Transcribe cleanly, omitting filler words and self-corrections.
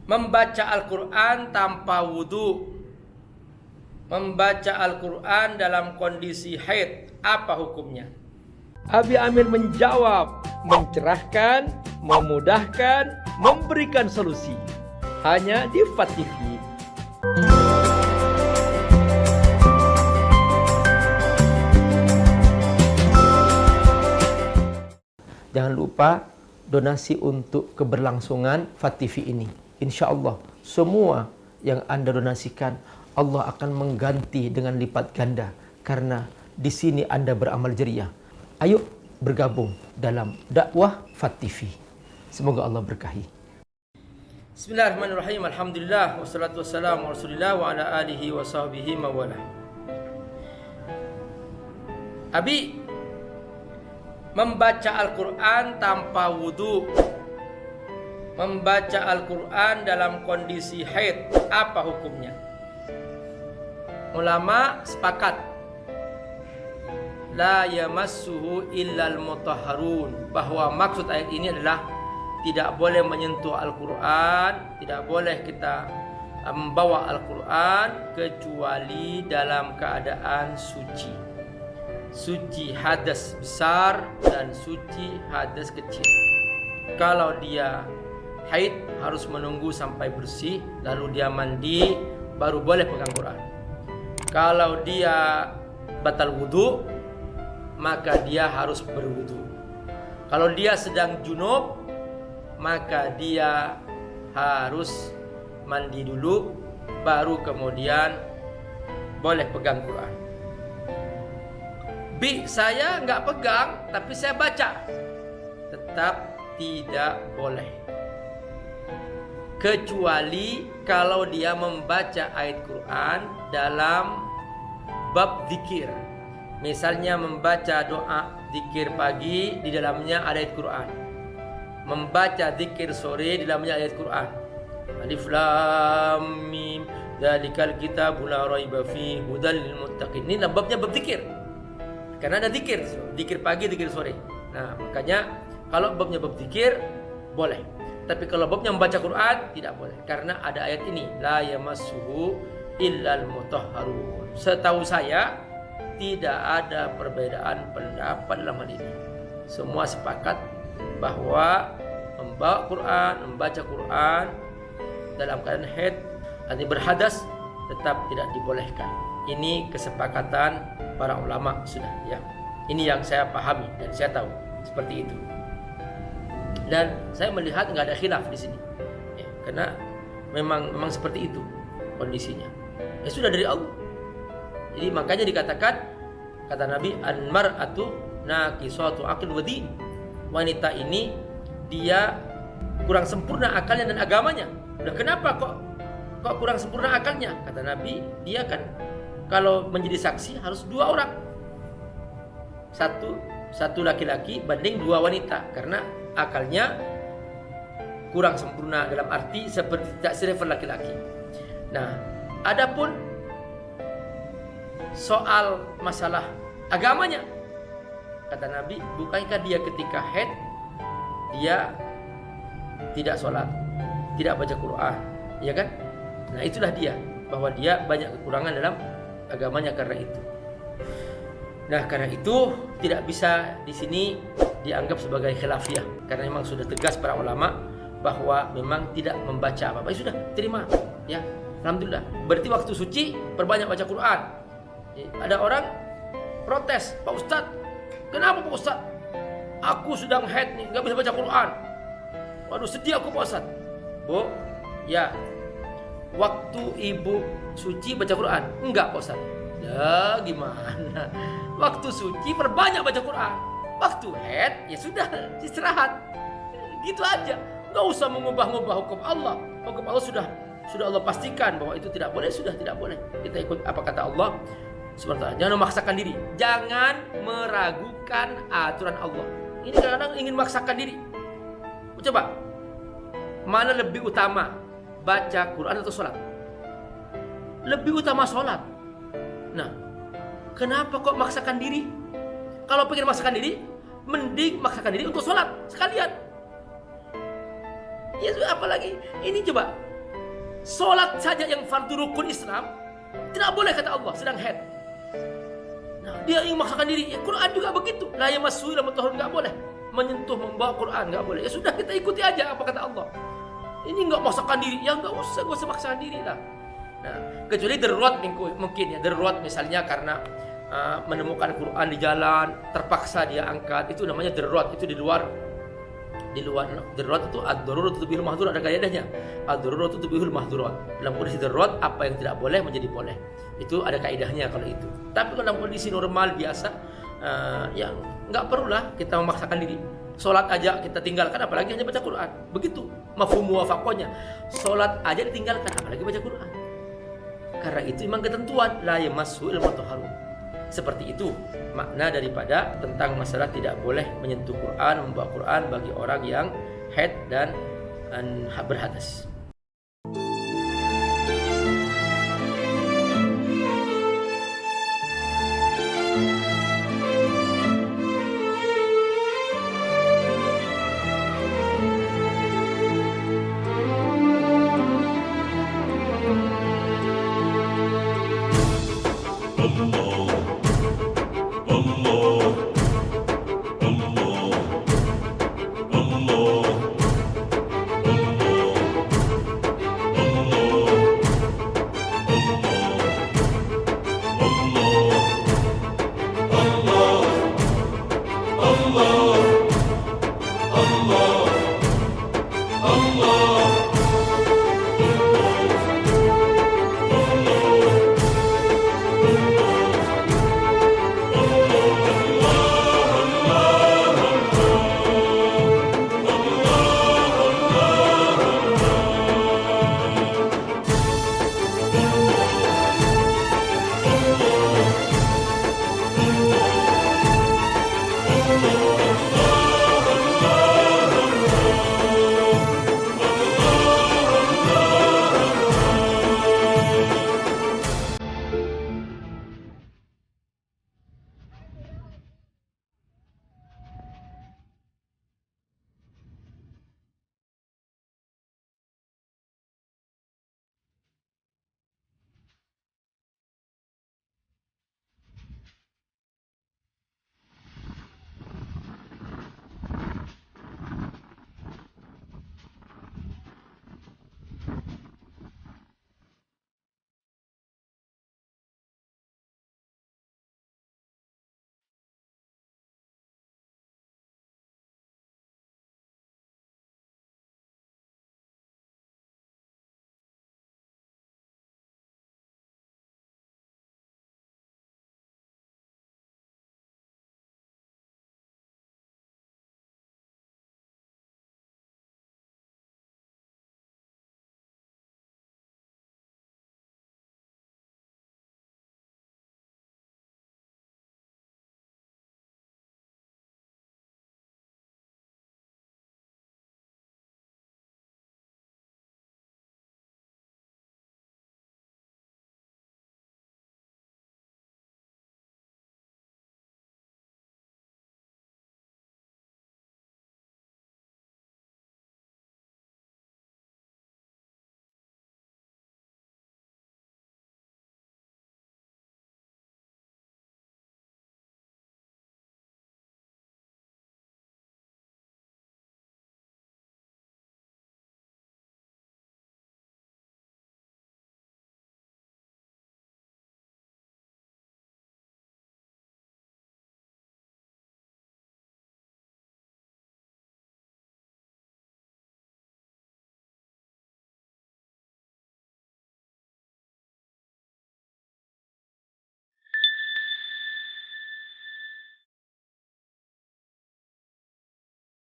Membaca Al-Quran tanpa wudu, membaca Al-Quran dalam kondisi haid, apa hukumnya? Abi Amir menjawab, mencerahkan, memudahkan, memberikan solusi. Hanya di FAT TV. Jangan lupa donasi untuk keberlangsungan FAT TV ini. Insya Allah semua yang Anda donasikan Allah akan mengganti dengan lipat ganda, karena di sini Anda beramal jariah. Ayo bergabung dalam dakwah FAT TV. Semoga Allah berkahi. Bismillahirrahmanirrahim. Alhamdulillah wassalatu wassalamu ala Rasulillah wa ala alihi wa sahbihi mawala. Abi, membaca Al-Quran tanpa wudu, membaca Al-Quran dalam kondisi haid, apa hukumnya? Ulama sepakat, la yamassuhu illal mutahharun, bahwa maksud ayat ini adalah tidak boleh menyentuh Al-Quran, tidak boleh kita membawa Al-Quran kecuali dalam keadaan suci. Suci hadas besar dan suci hadas kecil. Kalau dia haid harus menunggu sampai bersih, lalu dia mandi, baru boleh pegang Quran. Kalau dia batal wudu, maka dia harus berwudu. Kalau dia sedang junub, maka dia harus mandi dulu, baru kemudian boleh pegang Quran. Saya nggak pegang, tapi saya baca, tetap tidak boleh. Kecuali kalau dia membaca ayat Quran dalam bab zikir. Misalnya membaca doa zikir pagi, di dalamnya ada ayat Quran. Membaca zikir sore, di dalamnya ayat Quran. Alif Lam Mim, dzalikal kitabul la raiba fihi hudal lil muttaqin. Ini babnya bab zikir. Karena ada zikir, zikir pagi, zikir sore. Nah, makanya kalau babnya bab zikir boleh. Tapi kalau babnya membaca Quran tidak boleh, karena ada ayat ini, la yamassuhu illal mutahharun. Setahu saya tidak ada perbedaan pendapat dalam hal ini. Semua sepakat bahwa membawa Quran, membaca Quran dalam keadaan haid, artinya berhadas, tetap tidak dibolehkan. Ini kesepakatan para ulama sudah, ya. Ini yang saya pahami dan saya tahu seperti itu. Dan saya melihat nggak ada khilaf di sini, ya, karena memang seperti itu kondisinya. Ya sudah dari Allah. Jadi makanya dikatakan, kata Nabi, an-mar'atu naqisatu aql wa din. Wanita ini dia kurang sempurna akalnya dan agamanya. Udah kenapa kok kurang sempurna akalnya? Kata Nabi, dia kan kalau menjadi saksi harus dua orang, satu laki-laki banding dua wanita, karena akalnya kurang sempurna dalam arti seperti tak selevel laki-laki. Nah, adapun soal masalah agamanya, kata Nabi, bukankah dia ketika haid dia tidak sholat, tidak baca Quran, ya kan? Nah, itulah dia, bahwa dia banyak kekurangan dalam agamanya karena itu. Nah, karena itu tidak bisa di sini dianggap sebagai khilafiyah, karena memang sudah tegas para ulama bahwa memang tidak membaca apa-apa. Ya sudah, terima, ya. Alhamdulillah. Berarti waktu suci perbanyak baca Quran. Ada orang protes, Pak Ustadz, kenapa Pak Ustadz? Aku sedang haid nih, nggak bisa baca Quran. Waduh, sedih aku Pak Ustadz. Bu, ya, waktu ibu suci baca Quran? Enggak Pak Ustadz. Ya gimana? Waktu suci perbanyak baca Quran. Waktu haid ya sudah istirahat. Gitu aja. Enggak usah mengubah-ubah hukum Allah. Hukum Allah sudah Allah pastikan bahwa itu tidak boleh, sudah tidak boleh. Kita ikut apa kata Allah Subhanahu wa ta'ala. Jangan memaksakan diri. Jangan meragukan aturan Allah. Ini kadang-kadang ingin memaksakan diri. Coba, mana lebih utama, baca Quran atau sholat? Lebih utama sholat. Nah, kenapa kok maksakan diri? Kalau pengen maksakan diri, mending maksakan diri untuk sholat sekalian. Ya apalagi ini, coba Solat saja yang fardu rukun Islam tidak boleh kata Allah sedang haid. Nah, dia ingin memaksakan diri. Ya, Quran juga begitu. La yamassu illa mutahharun, enggak boleh menyentuh membawa Quran, enggak boleh. Ya sudah, kita ikuti aja apa kata Allah. Ini enggak memaksakan diri. Ya enggak usah maksakan diri lah. Nah, kecuali darurat mungkin ya, darurat misalnya karena menemukan Quran di jalan, terpaksa dia angkat, itu namanya darurat. Itu di luar darurat itu ad-darurat tubihul mahdurat, ada kaidahnya. Ad-darurat tubihul mahdurat. Dalam kondisi darurat apa yang tidak boleh menjadi boleh. Itu ada kaidahnya kalau itu. Tapi kalau dalam kondisi normal biasa yang enggak perlulah kita memaksakan diri. Salat aja kita tinggalkan, apalagi hanya baca Quran. Begitu mafhum muwafaqahnya. Salat aja ditinggalkan, apalagi baca Quran. Karena itu memang ketentuan la yamassu illa mutahharun. Seperti itu makna daripada tentang masalah tidak boleh menyentuh Quran, membawa Quran bagi orang yang haid dan berhadas.